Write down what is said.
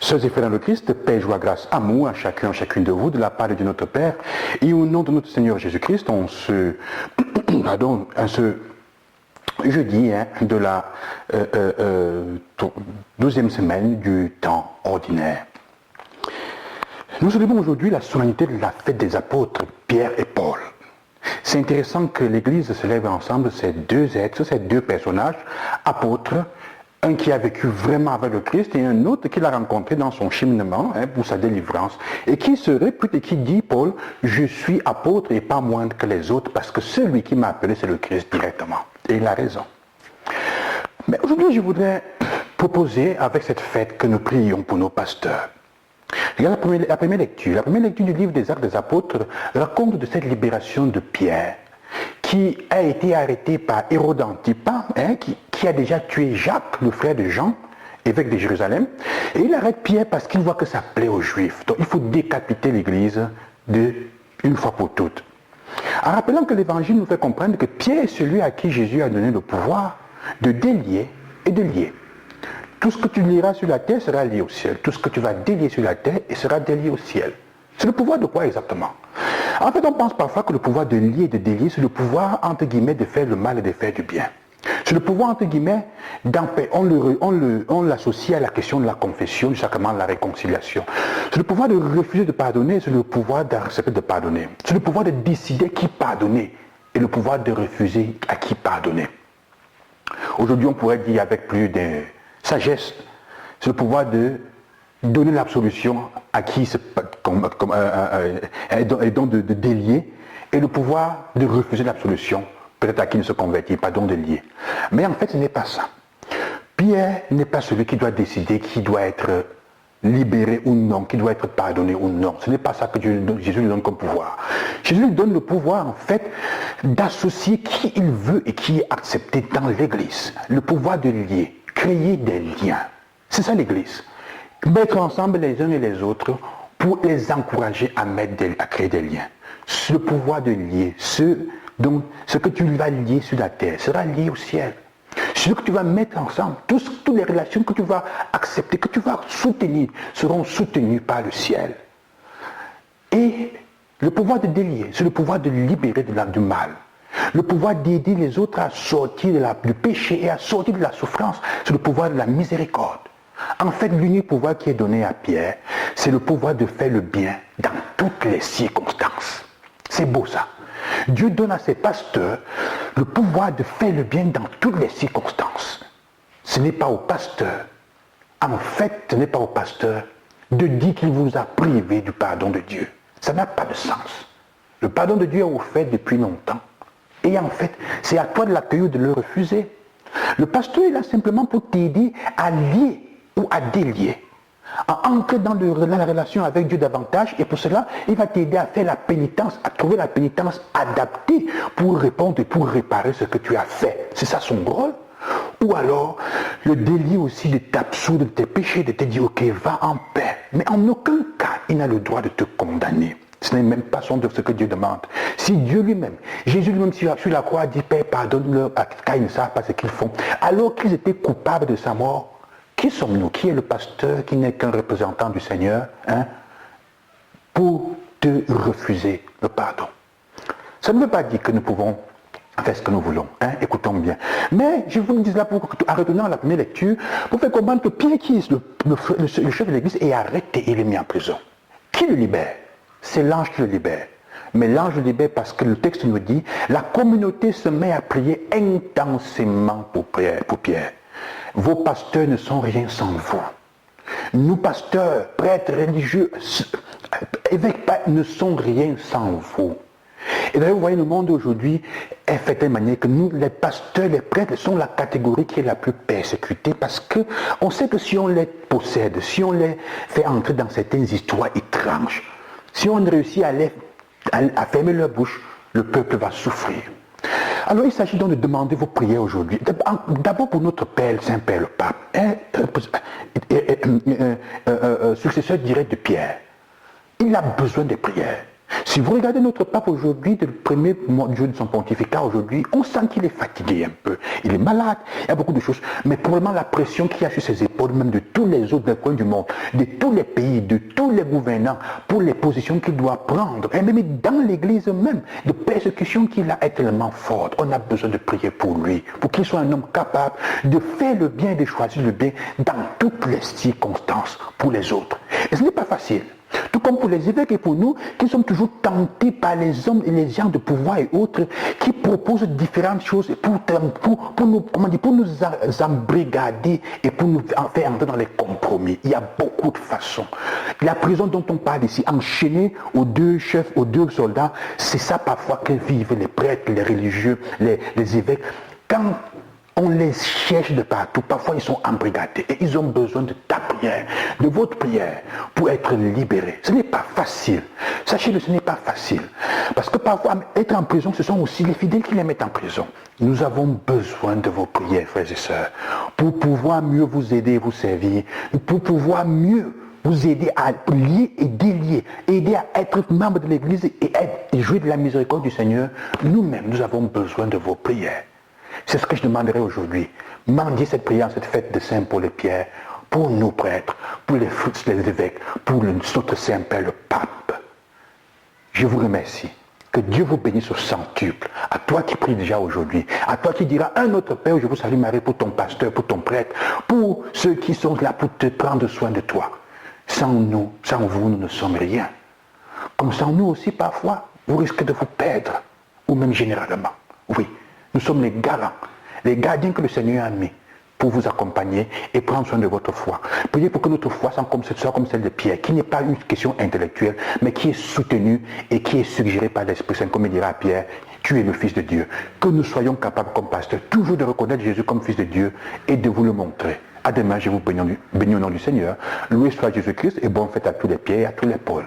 Sœurs et frères dans le Christ, paix, joie, grâce, amour à chacun, à chacune de vous, de la part de Dieu notre Père, et au nom de notre Seigneur Jésus-Christ, on se, jeudi de la 12e semaine du temps ordinaire. Nous célébrons aujourd'hui la solennité de la fête des apôtres, Pierre et Paul. C'est intéressant que l'Église célèbre ensemble ces deux êtres, ces deux personnages, apôtres, un qui a vécu vraiment avec le Christ et un autre qui l'a rencontré dans son cheminement pour sa délivrance et qui se répute et qui dit, Paul, je suis apôtre et pas moindre que les autres parce que celui qui m'a appelé c'est le Christ directement. Et il a raison. Mais aujourd'hui je voudrais proposer avec cette fête que nous prions pour nos pasteurs. Regarde la première lecture. La première lecture du livre des Actes des Apôtres raconte de cette libération de Pierre qui a été arrêté par Hérode Antipas, qui a déjà tué Jacques, le frère de Jean, évêque de Jérusalem. Et il arrête Pierre parce qu'il voit que ça plaît aux Juifs. Donc il faut décapiter l'Église une fois pour toutes. En rappelant que l'Évangile nous fait comprendre que Pierre est celui à qui Jésus a donné le pouvoir de délier et de lier. Tout ce que tu lieras sur la terre sera lié au ciel. Tout ce que tu vas délier sur la terre sera délié au ciel. C'est le pouvoir de quoi exactement? En fait, on pense parfois que le pouvoir de lier et de délier, c'est le pouvoir, entre guillemets, de faire le mal et de faire du bien. C'est le pouvoir, entre guillemets, on l'associe à la question de la confession, du sacrement de la réconciliation. C'est le pouvoir de refuser de pardonner, c'est le pouvoir d'accepter de pardonner. C'est le pouvoir de décider qui pardonner et le pouvoir de refuser à qui pardonner. Aujourd'hui, on pourrait dire avec plus de sagesse, c'est le pouvoir de donner l'absolution à qui et donc de délier, et le pouvoir de refuser l'absolution, peut-être à qui ne se convertit pas, donc de lier. Mais en fait, ce n'est pas ça. Pierre n'est pas celui qui doit décider qui doit être libéré ou non, qui doit être pardonné ou non. Ce n'est pas ça que Jésus lui donne comme pouvoir. Jésus lui donne le pouvoir, en fait, d'associer qui il veut et qui est accepté dans l'Église. Le pouvoir de lier, créer des liens. C'est ça l'Église. Mettre ensemble les uns et les autres pour les encourager à créer des liens. Le pouvoir de lier. Donc, ce que tu vas lier sur la terre sera lié au ciel. Ce que tu vas mettre ensemble, toutes les relations que tu vas accepter, que tu vas soutenir, seront soutenues par le ciel. Et le pouvoir de délier, c'est le pouvoir de libérer du mal. Le pouvoir d'aider les autres à sortir du péché et à sortir de la souffrance, c'est le pouvoir de la miséricorde. En fait, l'unique pouvoir qui est donné à Pierre, c'est le pouvoir de faire le bien dans toutes les circonstances. C'est beau ça. Dieu donne à ses pasteurs le pouvoir de faire le bien dans toutes les circonstances. Ce n'est pas au pasteur. En fait, ce n'est pas au pasteur de dire qu'il vous a privé du pardon de Dieu. Ça n'a pas de sens. Le pardon de Dieu est offert depuis longtemps. Et en fait, c'est à toi de l'accueillir ou de le refuser. Le pasteur est là simplement pour t'aider à lier ou à délier, à entrer dans la relation avec Dieu davantage, et pour cela, il va t'aider à faire la pénitence, à trouver la pénitence adaptée pour répondre et pour réparer ce que tu as fait. C'est ça son rôle. Ou alors, le délier aussi de t'absoudre de tes péchés, de te dire, ok, va en paix. Mais en aucun cas, il n'a le droit de te condamner. Ce n'est même pas ce que Dieu demande. Si Dieu lui-même, Jésus lui-même sur la croix a dit, Père, pardonne-leur car ils ne savent pas ce qu'ils font, alors qu'ils étaient coupables de sa mort, qui sommes-nous? Qui est le pasteur qui n'est qu'un représentant du Seigneur pour te refuser le pardon? Ça ne veut pas dire que nous pouvons faire ce que nous voulons. Écoutons bien. Mais je vous le dis là, en retenant la première lecture, pour faire comprendre que Pierre, qui est le chef de l'Église, est arrêté et il est mis en prison. Qui le libère? C'est l'ange qui le libère. Mais l'ange le libère parce que le texte nous dit, la communauté se met à prier intensément pour Pierre. Vos pasteurs ne sont rien sans vous. Nous, pasteurs, prêtres, religieux, évêques, ne sont rien sans vous. Et d'ailleurs, vous voyez, le monde aujourd'hui est fait de telle manière que nous, les pasteurs, les prêtres, sont la catégorie qui est la plus persécutée parce qu'on sait que si on les possède, si on les fait entrer dans certaines histoires étranges, si on réussit à fermer leur bouche, le peuple va souffrir. Alors il s'agit donc de demander vos prières aujourd'hui. D'abord pour notre Père, Saint-Père le Pape, successeur direct de Pierre. Il a besoin de prières. Si vous regardez notre pape aujourd'hui, le premier jour de son pontificat aujourd'hui, on sent qu'il est fatigué un peu. Il est malade, il y a beaucoup de choses. Mais probablement la pression qu'il y a sur ses épaules Paul, même de tous les autres coins du monde, de tous les pays, de tous les gouvernants, pour les positions qu'il doit prendre, et même dans l'église même, de persécution qu'il a est tellement forte. On a besoin de prier pour lui, pour qu'il soit un homme capable de faire le bien et de choisir le bien dans toutes les circonstances pour les autres. Et ce n'est pas facile. Tout comme pour les évêques et pour nous, qui sommes toujours tentés par les hommes et les gens de pouvoir et autres, qui proposent différentes choses pour nous embrigader et pour nous faire entrer dans les compromis. Il y a beaucoup de façons. La prison dont on parle ici, enchaînée aux deux chefs, aux deux soldats, c'est ça parfois que vivent les prêtres, les religieux, les évêques. Quand on les cherche de partout. Parfois, ils sont embrigadés et ils ont besoin de ta prière, de votre prière, pour être libérés. Ce n'est pas facile. Sachez-le, ce n'est pas facile. Parce que parfois, être en prison, ce sont aussi les fidèles qui les mettent en prison. Nous avons besoin de vos prières, frères et sœurs, pour pouvoir mieux vous aider et vous servir, pour pouvoir mieux vous aider à lier et délier, aider à être membre de l'Église et jouer de la miséricorde du Seigneur. Nous-mêmes, nous avons besoin de vos prières. C'est ce que je demanderai aujourd'hui. Mendiez cette prière, cette fête de Saint Paul et Pierre, pour nos prêtres, pour les évêques, pour notre Saint-Père, le Pape. Je vous remercie. Que Dieu vous bénisse au centuple. À toi qui pries déjà aujourd'hui, à toi qui diras un autre Père, je vous salue Marie pour ton pasteur, pour ton prêtre, pour ceux qui sont là pour te prendre soin de toi. Sans nous, sans vous, nous ne sommes rien. Comme sans nous aussi, parfois, vous risquez de vous perdre, ou même généralement. Oui. Nous sommes les garants, les gardiens que le Seigneur a mis pour vous accompagner et prendre soin de votre foi. Priez pour que notre foi soit comme celle de Pierre, qui n'est pas une question intellectuelle, mais qui est soutenue et qui est suggérée par l'Esprit Saint, comme il dira à Pierre, tu es le Fils de Dieu. Que nous soyons capables, comme pasteurs, toujours de reconnaître Jésus comme Fils de Dieu et de vous le montrer. À demain, je vous bénis au nom du Seigneur. Loué soit Jésus-Christ et bonne fête à tous les Pierres et à tous les Pauls.